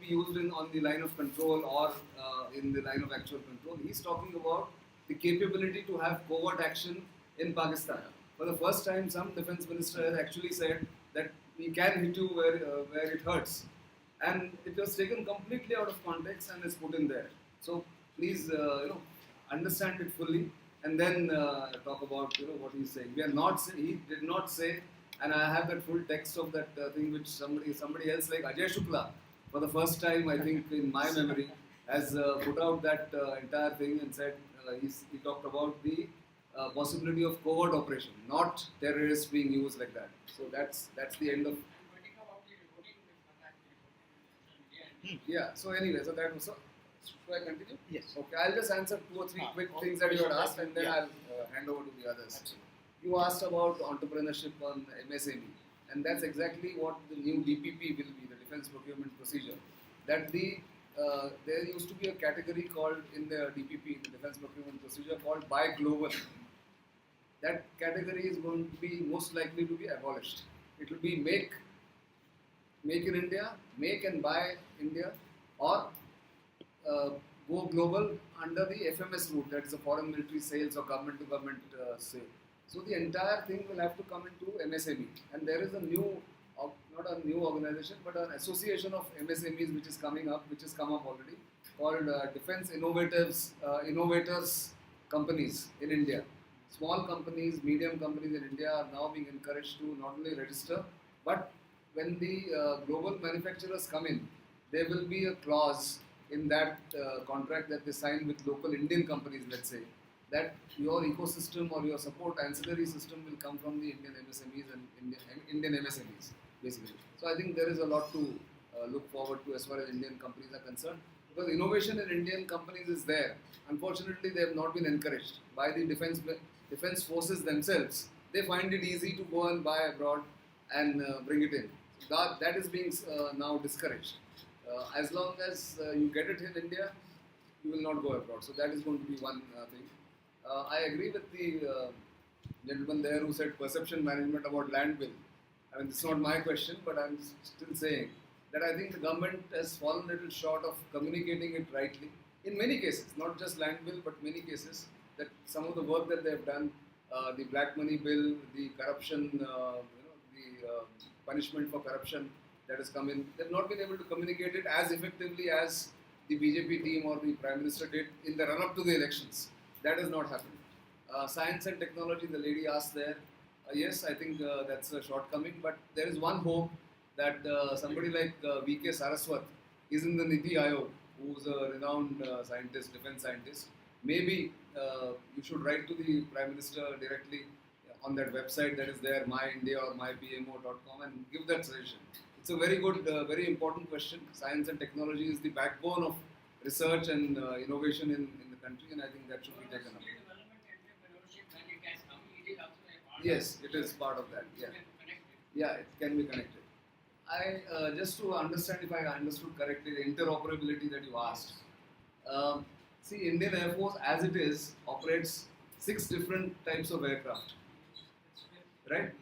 used on the line of control or in the line of actual control. He's talking about the capability to have covert action in Pakistan. For the first time, some defense minister has actually said that we can hit you where it hurts, and it was taken completely out of context and is put in there. So please, understand it fully, and then talk about what he's saying. We are not. He did not say, and I have that full text of that thing which somebody else like Ajay Shukla, for the first time I think in my memory, has put out that entire thing and said he talked about the possibility of covert operation, not terrorists being used like that. So that's the end of. Yeah. So anyway, so that was. So, should I continue? Yes. Okay. I'll just answer two or three quick things that you had asked, and then I'll hand over to the others. Absolutely. You asked about entrepreneurship on MSME, and that's exactly what the new DPP will be, the Defense Procurement Procedure. That there used to be a category called in the DPP, the Defense Procurement Procedure, called Buy Global. That category is going to be most likely to be abolished. It will be make in India, make and buy India, or go global under the FMS route, that is the foreign military sales or government to government sale. So the entire thing will have to come into MSME, and there is a new, not a new organization, but an association of MSMEs which is coming up, which has come up already, called Defense Innovators Companies in India. Small companies, medium companies in India are now being encouraged to not only register, but when the global manufacturers come in, there will be a clause in that contract that they sign with local Indian companies, let's say, that your ecosystem or your support ancillary system will come from the Indian MSMEs and Indian MSMEs, basically. So I think there is a lot to look forward to as far as Indian companies are concerned, because innovation in Indian companies is there. Unfortunately, they have not been encouraged by the defense forces themselves. They find it easy to go and buy abroad and bring it in. So that is being now discouraged. As long as you get it in India, you will not go abroad. So that is going to be one thing. I agree with the gentleman there who said perception management about land bill. I mean, this is not my question, but I'm still saying that I think the government has fallen a little short of communicating it rightly. In many cases, not just land bill, but many cases, that some of the work that they have done, the black money bill, the corruption, the punishment for corruption that has come in, they've not been able to communicate it as effectively as the BJP team or the Prime Minister did in the run-up to the elections. That has not happened. Science and technology, the lady asked there, yes, I think that's a shortcoming, but there is one hope that somebody like V.K. Saraswat is in the Niti Aayog, who's a renowned scientist, defense scientist. Maybe you should write to the Prime Minister directly on that website that is there, myindia or mypmo.com, and give that suggestion. It's a very good, very important question. Science and technology is the backbone of research and innovation in the country, and I think that should be taken up. Yes, it is part of that. Yeah, yeah, it can be connected. I just to understand if I understood correctly the interoperability that you asked. See, Indian Air Force as it is operates 6 different types of aircraft, right?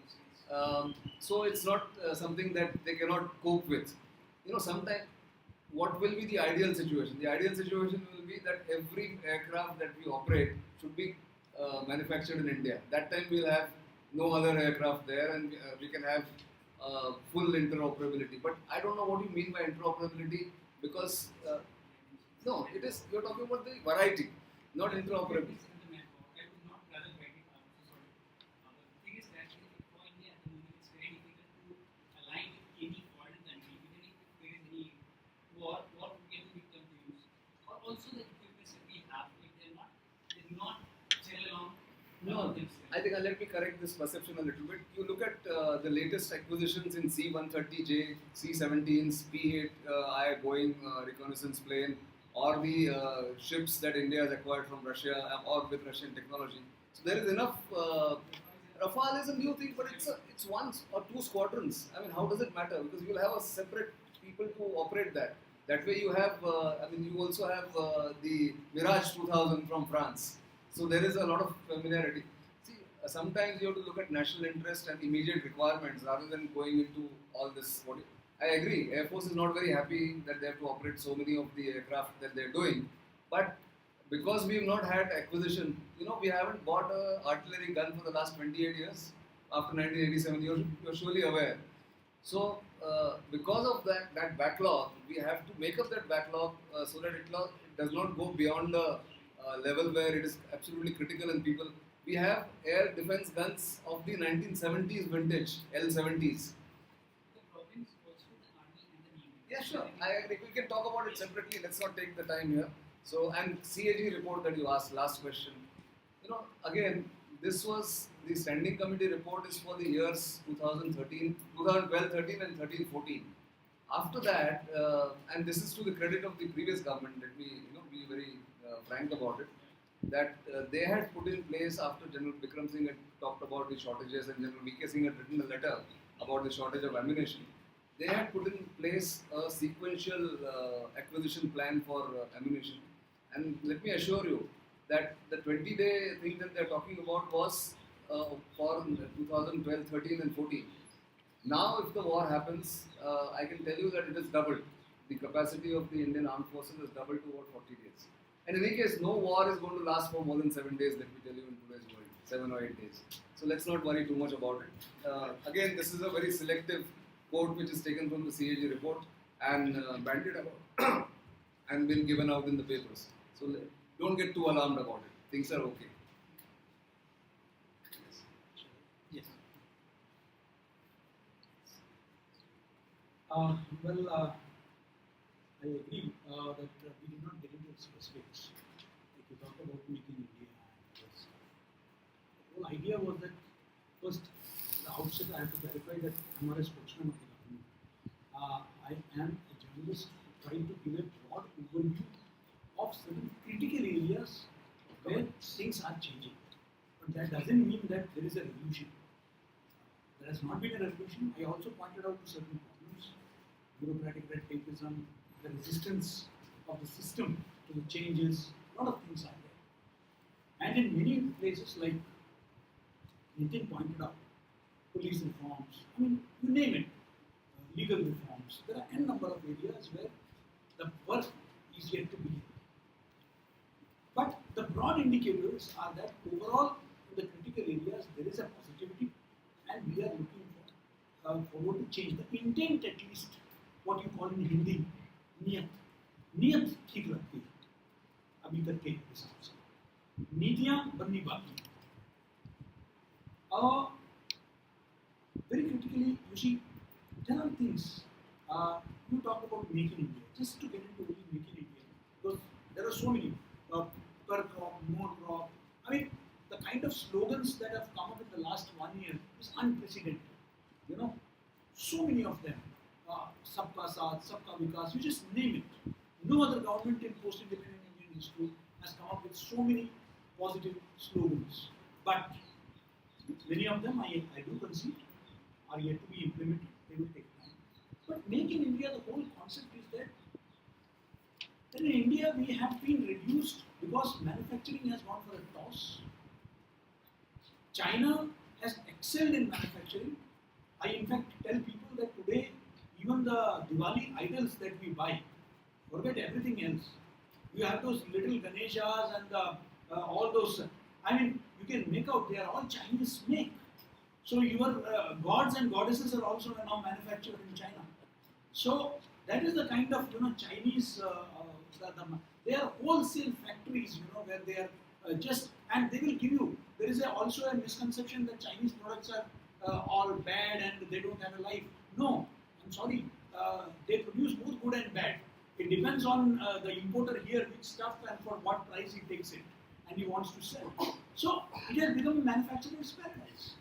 So it's not something that they cannot cope with. Sometimes what will be the ideal situation? The ideal situation will be that every aircraft that we operate should be manufactured in India. That time we'll have no other aircraft there, and we can have full interoperability. But I don't know what you mean by interoperability, because no, it is, you're talking about the variety, not interoperability. No, I think let me correct this perception a little bit. You look at the latest acquisitions in C-130J, C-17s, P-8I Boeing reconnaissance plane, or the ships that India has acquired from Russia or with Russian technology. So there is enough. Rafale is a new thing, but it's one or two squadrons. I mean, how does it matter? Because you will have a separate people to operate that. That way you have, you also have the Mirage 2000 from France. So there is a lot of familiarity. See, sometimes you have to look at national interest and immediate requirements rather than going into all this. I agree. Air Force is not very happy that they have to operate so many of the aircraft that they're doing. But because we've not had acquisition, we haven't bought a artillery gun for the last 28 years. After 1987, you're surely aware. So because of that backlog, we have to make up that backlog so that it does not go beyond the level where it is absolutely critical and people. We have air defense guns of the 1970s vintage L-70s. The problem is also the army and the navy. Yeah, sure. I agree. We can talk about it separately. Let's not take the time here. So, and CAG report that you asked, last question. Again, this was the standing committee report is for the years 2013, 2012, 13 and 13, 14. After that, and this is to the credit of the previous government, let me be very frank about it, that they had put in place after General Bikram Singh had talked about the shortages and General VK Singh had written a letter about the shortage of ammunition. They had put in place a sequential acquisition plan for ammunition. And let me assure you that the 20-day thing that they're talking about was for 2012, 13 and 14. Now, if the war happens, I can tell you that it has doubled. The capacity of the Indian Armed Forces has doubled to about 40 days. And in any case, no war is going to last for more than 7 days, let me tell you, in today's world. 7 or 8 days. So let's not worry too much about it. Again, this is a very selective quote which is taken from the CAG report and bandied about and been given out in the papers. So don't get too alarmed about it. Things are okay. Yes. I agree that we did not get into specifics. Like you talk about making India, yes. The whole idea was that first, at the outset, I have to clarify that I'm not a spokesman of the government. I am a journalist trying to give a broad overview of certain critical areas where things are changing. But that doesn't mean that there is a revolution. There has not been a revolution. I also pointed out to certain problems, bureaucratic red tapeism, the resistance of the system to the changes, a lot of things are there. And in many places, like Nitin pointed out, police reforms, I mean, you name it, legal reforms, there are n number of areas where the work is yet to begin. But the broad indicators are that overall, in the critical areas, there is a positivity, and we are looking forward to change. The intent, at least, what you call in Hindi, नियत ठीक लगती है अभी तक के हिसाब से नीतियां बननी बाकी very critically you see there are things you talk about making India just to get into really making India because there are so many per crop, more crop. I mean the kind of slogans that have come up in the last 1 year is unprecedented. So many of them. Sabka Saath, Sabka Vikas, you just name it. No other government in post-independent Indian history has come up with so many positive slogans. But many of them, I do concede, are yet to be implemented. They will take time. But Make in India, the whole concept is that in India we have been reduced because manufacturing has gone for a toss. China has excelled in manufacturing. I in fact tell people that today even the Diwali idols that we buy, forget everything else. You have those little Ganeshas and all those. I mean, you can make out they are all Chinese make. So your gods and goddesses are also now manufactured in China. So that is the kind of Chinese. They are wholesale factories, where they are just and they will give you. There is also a misconception that Chinese products are all bad and they don't have a life. No. I'm sorry, they produce both good and bad. It depends on the importer here which stuff and for what price he takes it and he wants to sell. So it has become a manufacturer's paradise.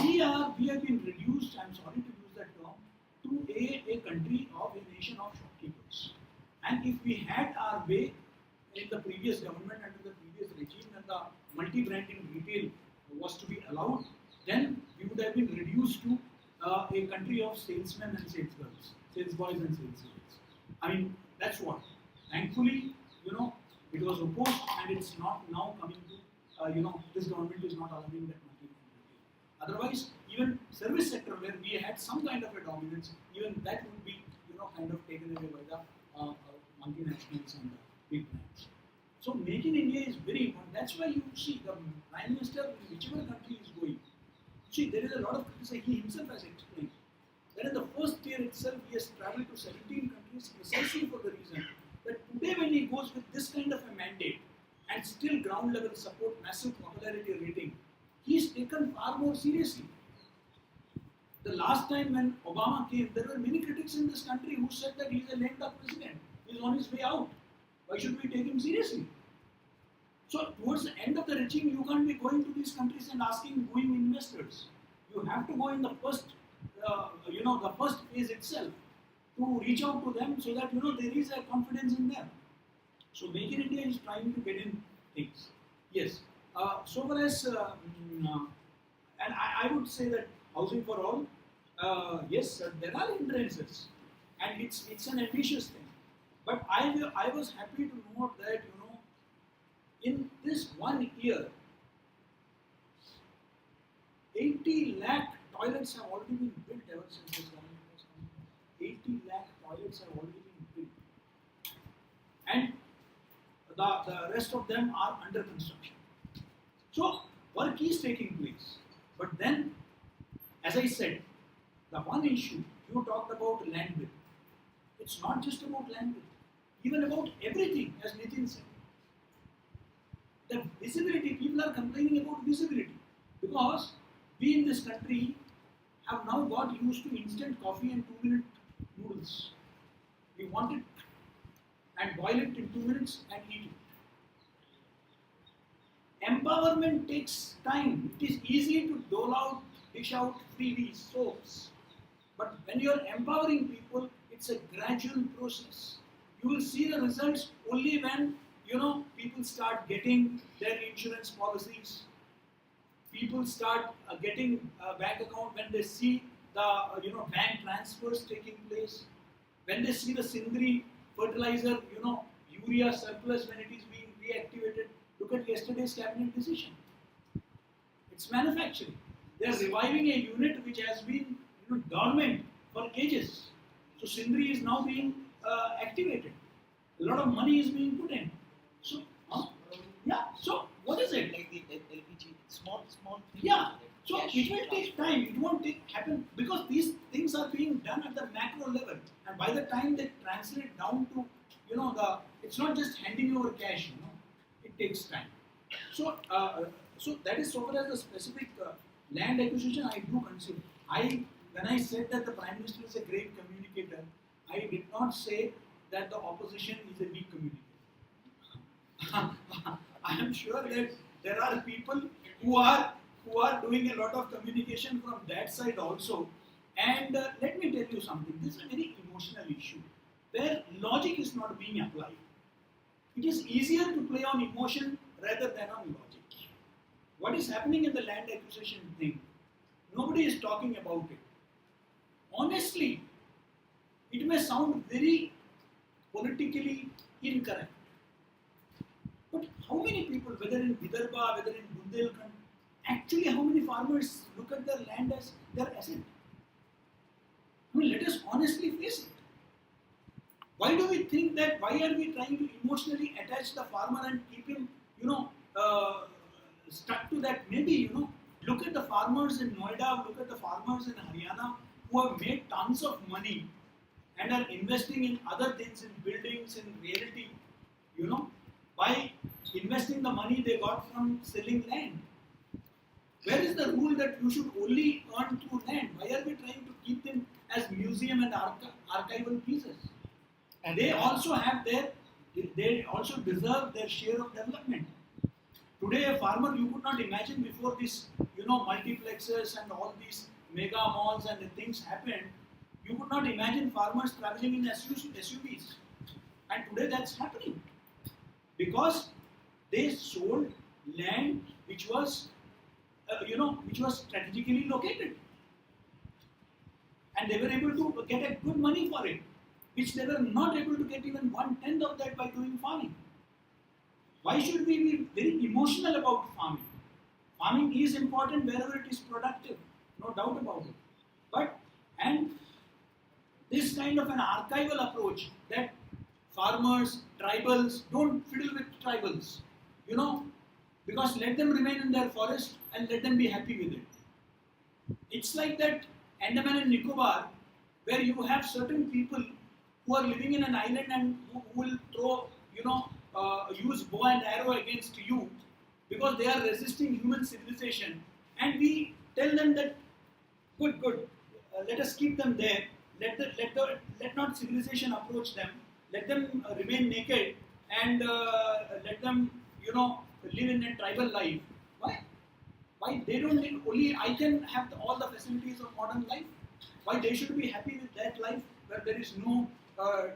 We have been reduced, I'm sorry to use that term, to a country of a nation of shopkeepers. And if we had our way in the previous government and in the previous regime and the multi-branding retail was to be allowed, then we would have been reduced to a country of salesmen and salesgirls, sales boys and sales girls. I mean, that's what. Thankfully, it was opposed and it's not now coming to, this government is not allowing that much. Otherwise, even service sector where we had some kind of a dominance, even that would be kind of taken away by the multinationals and the big brands. So Make in India is very important. That's why you see the Prime Minister, whichever country is going, see there is a lot of criticism. He himself has explained that in the first year itself he has travelled to 17 countries precisely for the reason that today when he goes with this kind of a mandate and still ground level support, massive popularity rating, he is taken far more seriously. The last time when Obama came, there were many critics in this country who said that he is a lame duck president. He is on his way out. Why should we take him seriously? So towards the end of the regime, you can't be going to these countries and asking going investors. You have to go in the first, the first phase itself to reach out to them so that there is a confidence in them. So Make in India is trying to get in things. Yes. So far as, and I would say that housing for all, yes, there are hindrances, and it's an ambitious thing. But I was happy to note that in this 1 year, 80 lakh toilets have already been built ever since this government has come. 80 lakh toilets have already been built, and the rest of them are under construction. So work is taking place. But then, as I said, the one issue you talked about land bill. It's not just about land bill, even about everything, as Nitin said. The visibility, people are complaining about visibility because we in this country have now got used to instant coffee and 2-minute noodles. We want it and boil it in 2 minutes and eat it. Empowerment takes time. It is easy to dish out freebies, soaps. But when you are empowering people, it's a gradual process. You will see the results only when people start getting their insurance policies. People start getting a bank account when they see the bank transfers taking place. When they see the Sindri fertilizer, urea surplus when it is being reactivated. Look at yesterday's cabinet decision. It's manufacturing. They are reviving a unit which has been dormant for ages. So Sindri is now being activated. A lot of money is being put in. So, yeah. So what is it? Like the LPG, small things. Yeah. So Cash it will take time. It won't happen because these things are being done at the macro level, and by the time they translate down to it's not just handing over cash. It takes time. So so that is so far as the specific land acquisition I do consider. When I said that the Prime Minister is a great communicator, I did not say that the opposition is a weak communicator. I am sure that there are people who are doing a lot of communication from that side also. And let me tell you something. This is a very emotional issue where logic is not being applied. It is easier to play on emotion rather than on logic. What is happening in the land acquisition thing? Nobody is talking about it. Honestly, it may sound very politically incorrect. But how many people, whether in Vidarbha, whether in Bundelkhand, actually how many farmers look at their land as their asset? I mean, let us honestly face it. Why do we think that, why are we trying to emotionally attach the farmer and keep him, stuck to that? Maybe, look at the farmers in Noida, look at the farmers in Haryana who have made tons of money and are investing in other things, in buildings, in realty, by investing the money they got from selling land. Where is the rule that you should only earn through land? Why are we trying to keep them as museum and archival pieces? And they also also deserve their share of development. Today, a farmer, you could not imagine before this, multiplexes and all these mega malls and the things happened, you could not imagine farmers traveling in SUVs. And today that's happening. Because they sold land which was, which was strategically located. And they were able to get a good money for it, which they were not able to get even 1/10 of that by doing farming. Why should we be very emotional about farming? Farming is important wherever it is productive, no doubt about it. But, and this kind of an archival approach that farmers, tribals, don't fiddle with tribals, you know, because let them remain in their forest and let them be happy with it. It's like that Andaman and Nicobar, where you have certain people who are living in an island and who will throw, use bow and arrow against you because they are resisting human civilization, and we tell them that good, let us keep them there. Let not civilization approach them. Let them remain naked and let them, live in a tribal life. Why? Why they don't need, only I can have all the facilities of modern life? Why they should be happy with that life where there is no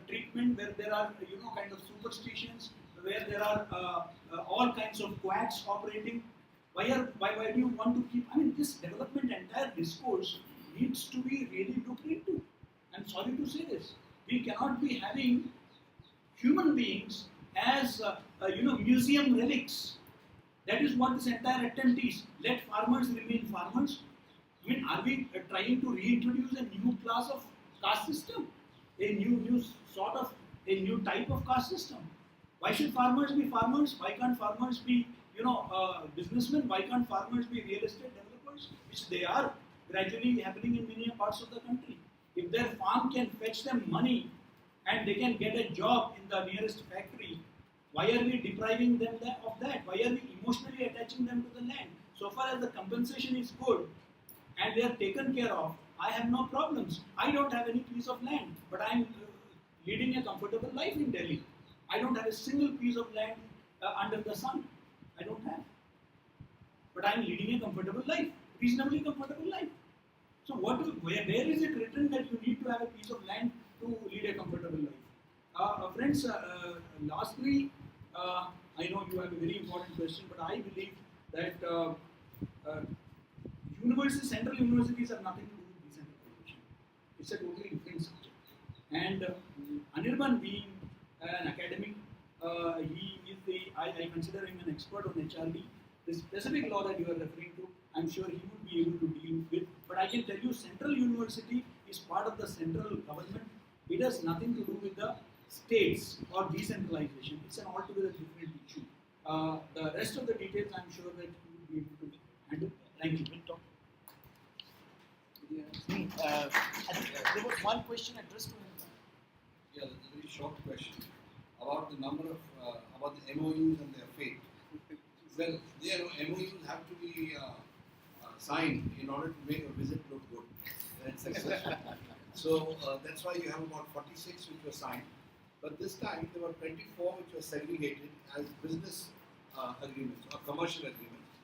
treatment, where there are kind of superstitions, where there are all kinds of quacks operating? Why do you want to keep? I mean, this development entire discourse needs to be really looked into. I'm sorry to say this. We cannot be having human beings as museum relics. That is what this entire attempt is. Let farmers remain farmers. I mean, are we trying to reintroduce a new class of caste system? A new sort of, a new type of caste system? Why should farmers be farmers? Why can't farmers be, businessmen? Why can't farmers be real estate developers? Which they are gradually happening in many parts of the country. If their farm can fetch them money and they can get a job in the nearest factory, why are we depriving them of that? Why are we emotionally attaching them to the land? So far as the compensation is good and they are taken care of, I have no problems. I don't have any piece of land, but I am leading a comfortable life in Delhi. I don't have a single piece of land under the sun. I don't have. But I am leading a comfortable life, reasonably comfortable life. So where is it written that you need to have a piece of land to lead a comfortable life? Friends, lastly, I know you have a very important question, but I believe that central universities have nothing to do with decentralization. It's a totally different subject. And Anirban being an academic, I consider him an expert on HRD. The specific law that you are referring to, I'm sure he would be able to deal with. But I can tell you, central university is part of the central government. It has nothing to do with the states or decentralization. It's an altogether different issue. The rest of the details, I'm sure that you would be able to handle. Thank you. I think there was one question addressed to him. Yeah, that's a very short question about the number of about the MOUs and their fate. Well, MOUs have to be signed in order to make a visit look good and successful. So that's why you have about 46 which were signed. But this time there were 24 which were segregated as business agreements or commercial agreements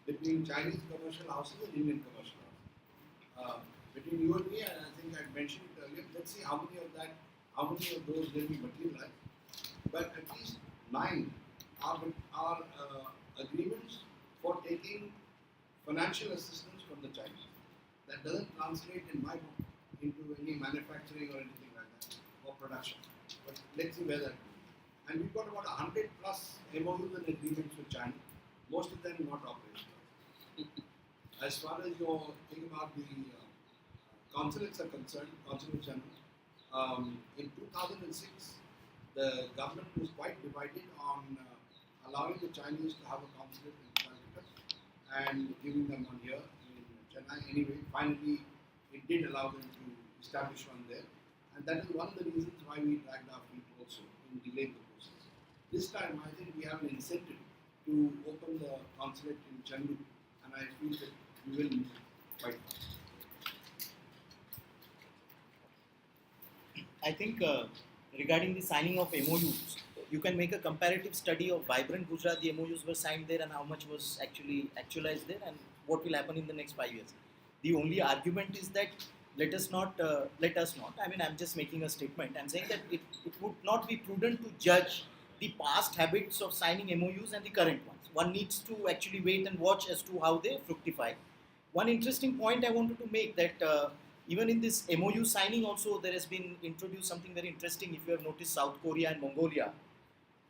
between Chinese commercial houses and Indian commercial houses. Between you and me, and I think I mentioned it earlier, let's see how many of those really materialize. But at least 9 are agreements for taking financial assistance from the Chinese. That doesn't translate in my book into any manufacturing or anything like that, or production. But let's see where that goes. And we've got about 100 plus MOUs and agreements with China, most of them not operational. As far as your thing about the consulates are concerned, consulate general, in 2006, the government was quite divided on allowing the Chinese to have a consulate in Calcutta and giving them one here in Chennai. Anyway, finally, it did allow them to establish one there. And that is one of the reasons why we dragged our feet also in delaying the process. This time, I think we have an incentive to open the consulate in Chennai, and I feel that we will move quite fast. I think regarding the signing of MOUs, you can make a comparative study of Vibrant Gujarat, the MOUs were signed there and how much was actually actualized there and what will happen in the next 5 years. The only argument is that let us not, I mean, I'm just making a statement. I'm saying that it would not be prudent to judge the past habits of signing MOUs and the current ones. One needs to actually wait and watch as to how they fructify. One interesting point I wanted to make that even in this MOU signing also there has been introduced something very interesting. If you have noticed, South Korea and Mongolia,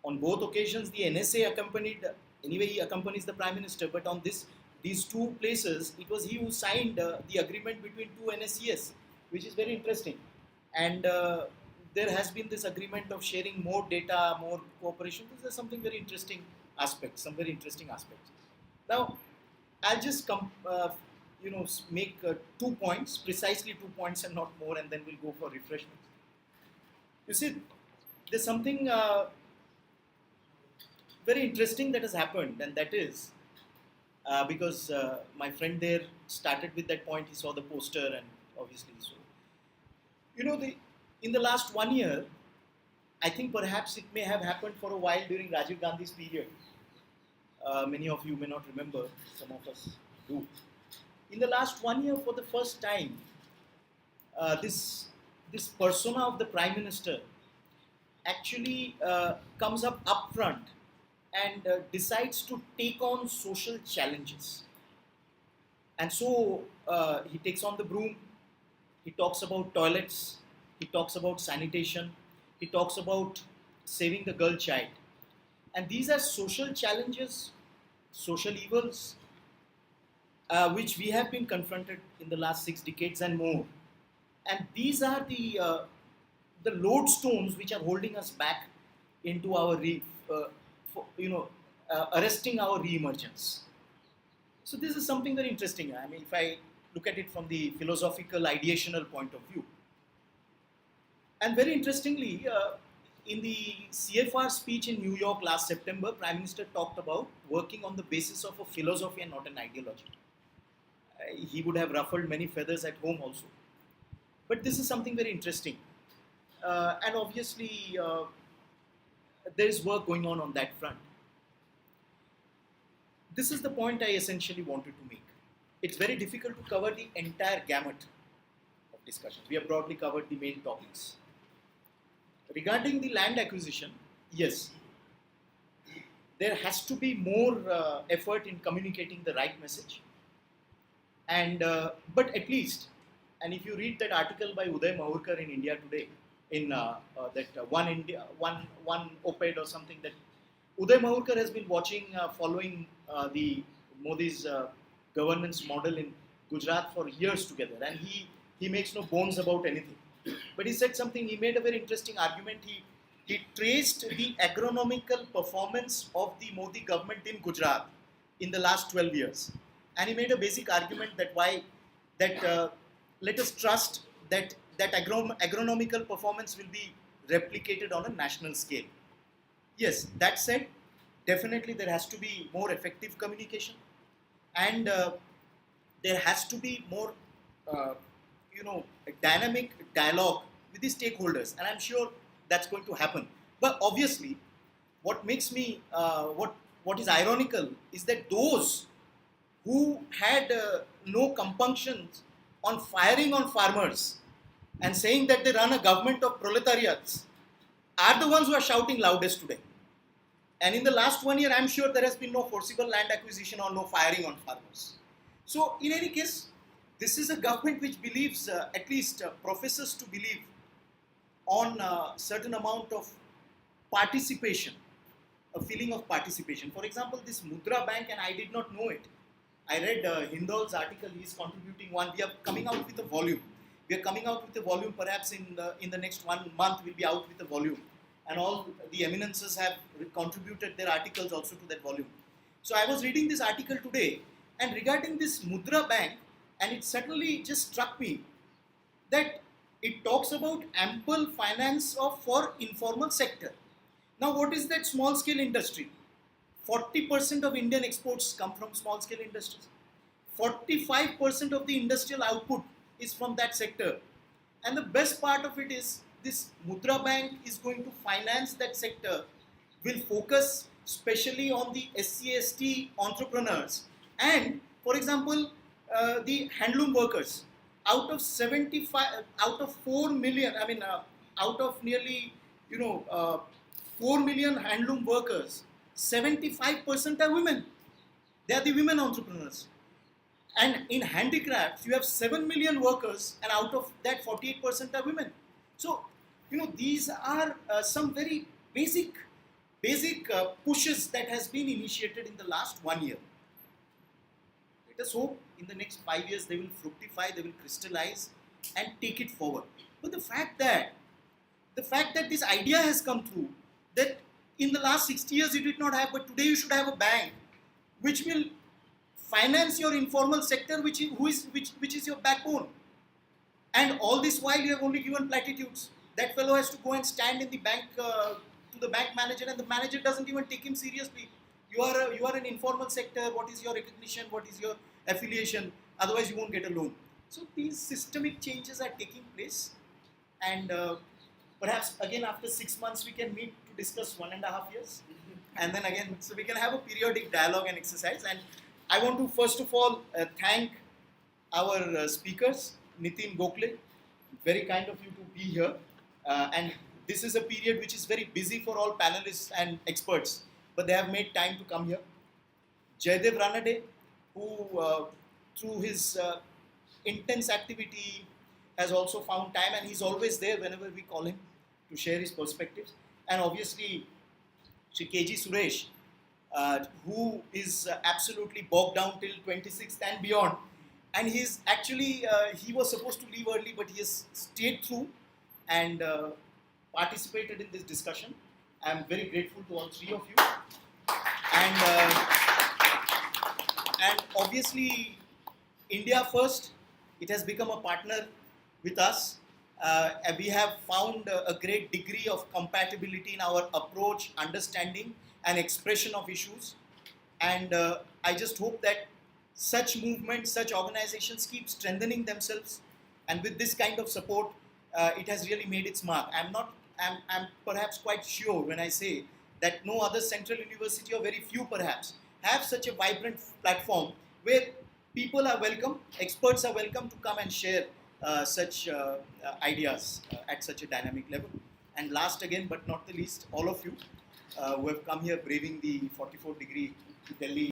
on both occasions the NSA accompanied, anyway he accompanies the Prime Minister, but on this these two places, it was he who signed the agreement between two NSCS, which is very interesting. And there has been this agreement of sharing more data, more cooperation. This is something very interesting aspects, some very interesting aspects. Now, I'll just make 2 points, precisely 2 points and not more, and then we'll go for refreshments. You see, there's something very interesting that has happened, and that is because my friend there started with that point. He saw the poster, and obviously, so in the last 1 year, I think perhaps it may have happened for a while during Rajiv Gandhi's period. Many of you may not remember, some of us do. In the last 1 year, for the first time, this persona of the Prime Minister actually comes up upfront and decides to take on social challenges. And so he takes on the broom, he talks about toilets, he talks about sanitation, he talks about saving the girl child. And these are social challenges, social evils, which we have been confronted in the last 6 decades and more. And these are the lodestones which are holding us back into our arresting our re-emergence. So this is something very interesting. I mean, if I look at it from the philosophical, ideational point of view. And very interestingly, in the CFR speech in New York last September, Prime Minister talked about working on the basis of a philosophy and not an ideology. He would have ruffled many feathers at home also. But this is something very interesting. And obviously, there is work going on that front. This is the point I essentially wanted to make. It's very difficult to cover the entire gamut of discussions. We have broadly covered the main topics. Regarding the land acquisition, yes, there has to be more effort in communicating the right message. And but at least, and if you read that article by Uday Mahurkar in India Today, in one op-ed or something, that Uday Mahurkar has been following the Modi's governance model in Gujarat for years together, and he makes no bones about anything. But he said something. He made a very interesting argument. He traced the agronomical performance of the Modi government in Gujarat in the last 12 years, and he made a basic argument that let us trust that agronomical performance will be replicated on a national scale. Yes, that said, definitely there has to be more effective communication, and there has to be more, dynamic dialogue with the stakeholders, and I'm sure that's going to happen. But obviously, what makes me, what is ironical is that those who had no compunctions on firing on farmers and saying that they run a government of proletariats are the ones who are shouting loudest today. And in the last 1 year, I'm sure there has been no forcible land acquisition or no firing on farmers. So in any case, this is a government which believes, at least professes to believe, on a certain amount of participation, a feeling of participation. For example, this Mudra Bank, and I did not know it. I read Hindal's article. He is contributing one. We are coming out with a volume. Perhaps in the next 1 month. We'll be out with a volume, and all the eminences have contributed their articles also to that volume. So I was reading this article today, and regarding this Mudra Bank, and it suddenly just struck me that it talks about ample finance for informal sector. Now, what is that small scale industry? 40% of Indian exports come from small scale industries. 45% of the industrial output is from that sector. And the best part of it is this Mudra Bank is going to finance that sector, will focus specially on the SC/ST entrepreneurs and, for example, the handloom workers. Out of 4 million, out of nearly 4 million handloom workers, 75% are women. They are the women entrepreneurs. And in handicrafts, you have 7 million workers, and out of that, 48% are women. So, these are some very basic pushes that has been initiated in the last 1 year. let us hope in the next 5 years they will fructify, they will crystallize and take it forward. But the fact that this idea has come through, that in the last 60 years you did not have, but today you should have a bank which will finance your informal sector, which is your backbone. And all this while you have only given platitudes. That fellow has to go and stand in the bank to the bank manager, and the manager doesn't even take him seriously. You are an informal sector. What is your recognition? What is your affiliation? Otherwise, you won't get a loan. So these systemic changes are taking place, and perhaps again after 6 months we can meet to discuss 1.5 years, and then again, so we can have a periodic dialogue and exercise. And I want to first of all thank our speakers, Nitin Gokhale. Very kind of you to be here, and this is a period which is very busy for all panelists and experts, but they have made time to come here. Jaydev Ranade, who through his intense activity has also found time, and he's always there whenever we call him to share his perspectives. And obviously Shri KG Suresh, who is absolutely bogged down till 26th and beyond. And he's actually, he was supposed to leave early, but he has stayed through and participated in this discussion. I'm very grateful to all three of you. And obviously, India First, it has become a partner with us. And we have found a great degree of compatibility in our approach, understanding, and expression of issues. And I just hope that such movements, such organizations keep strengthening themselves, and with this kind of support, it has really made its mark. I'm perhaps quite sure when I say that no other central university, or very few perhaps, have such a vibrant platform where people are welcome, experts are welcome to come and share such ideas at such a dynamic level. And last again, but not the least, all of you who have come here braving the 44-degree Delhi